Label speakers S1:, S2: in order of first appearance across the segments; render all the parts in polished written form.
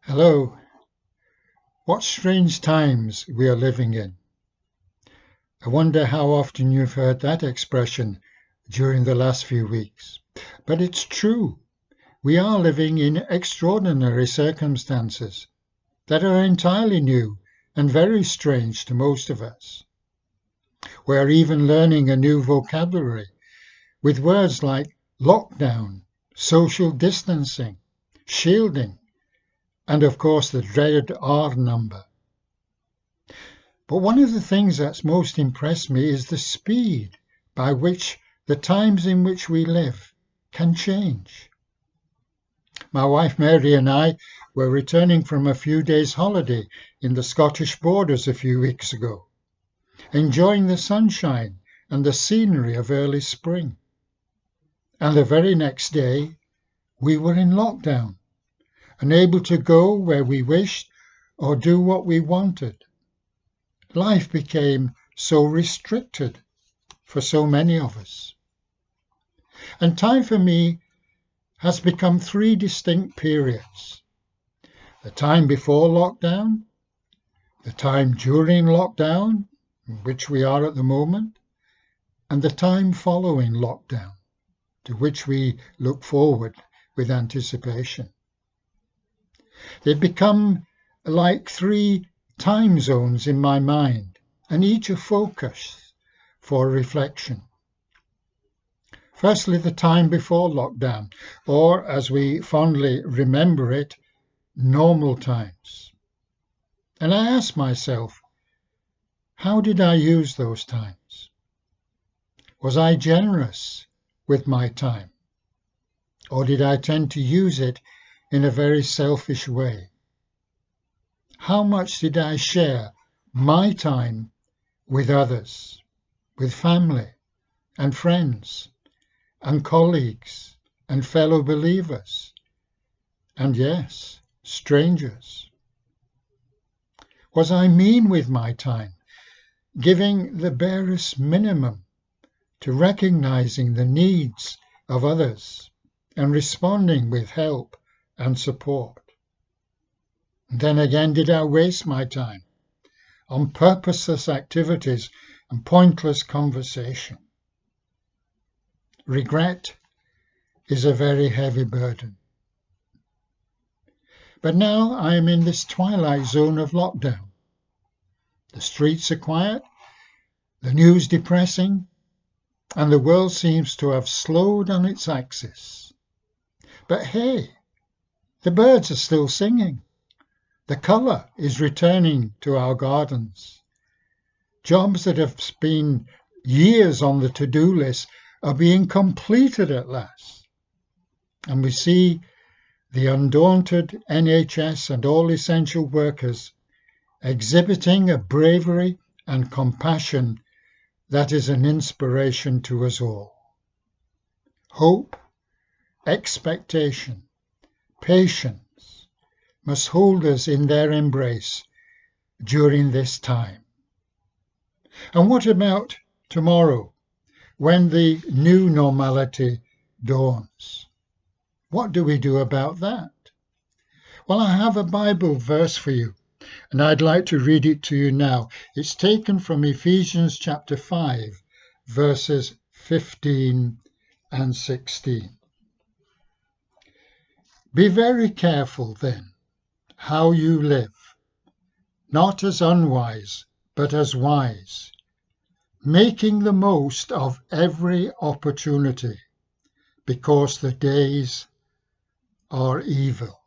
S1: Hello. What strange times we are living in. I wonder how often you've heard that expression during the last few weeks. But it's true. We are living in extraordinary circumstances that are entirely new and very strange to most of us. We're even learning a new vocabulary with words like lockdown, social distancing, shielding, and of course the dreaded R number. But one of the things that's most impressed me is the speed by which the times in which we live can change. My wife Mary and I were returning from a few days' holiday in the Scottish borders a few weeks ago, enjoying the sunshine and the scenery of early spring. And the very next day, we were in lockdown, unable to go where we wished or do what we wanted. Life became so restricted for so many of us. And time for me has become three distinct periods. The time before lockdown, the time during lockdown, in which we are at the moment, and the time following lockdown, to which we look forward with anticipation. They've become like three time zones in my mind, and each a focus for reflection. Firstly, the time before lockdown, or as we fondly remember it, normal times. And I ask myself, how did I use those times? Was I generous with my time? Or did I tend to use it in a very selfish way? How much did I share my time with others, with family and friends and colleagues and fellow believers, and yes, strangers? Was I mean with my time, giving the barest minimum to recognizing the needs of others and responding with help and support? Then again, did I waste my time on purposeless activities and pointless conversation? Regret is a very heavy burden. But now I am in this twilight zone of lockdown. The streets are quiet, the news depressing, and the world seems to have slowed on its axis. But hey, the birds are still singing. The colour is returning to our gardens. Jobs that have been years on the to-do list are being completed at last. And we see the undaunted NHS and all essential workers exhibiting a bravery and compassion that is an inspiration to us all. Hope, expectation, patience must hold us in their embrace during this time. And what about tomorrow, when the new normality dawns? What do we do about that? Well, I have a Bible verse for you, and I'd like to read it to you now. It's taken from Ephesians chapter 5, verses 15 and 16. Be very careful then how you live, not as unwise, but as wise, making the most of every opportunity, because the days are evil.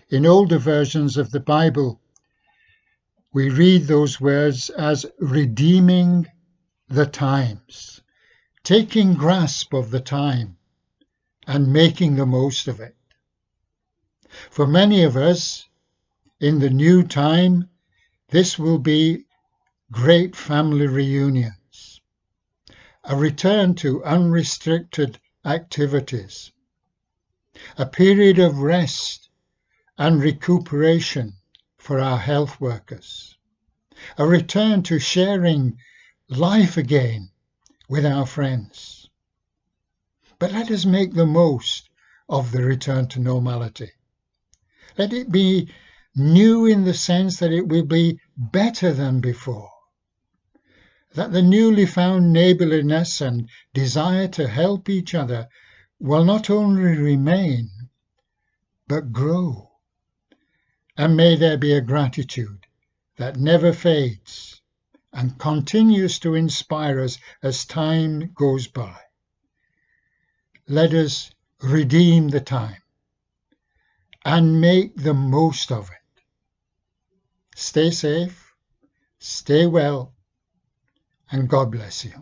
S1: In older versions of the Bible, we read those words as redeeming the times, taking grasp of the time and making the most of it. For many of us, in the new time, this will be great family reunions, a return to unrestricted activities, a period of rest and recuperation for our health workers, a return to sharing life again with our friends. But let us make the most of the return to normality. Let it be new in the sense that it will be better than before. That the newly found neighborliness and desire to help each other will not only remain, but grow. And may there be a gratitude that never fades and continues to inspire us as time goes by. Let us redeem the time and make the most of it. Stay safe, stay well, and God bless you.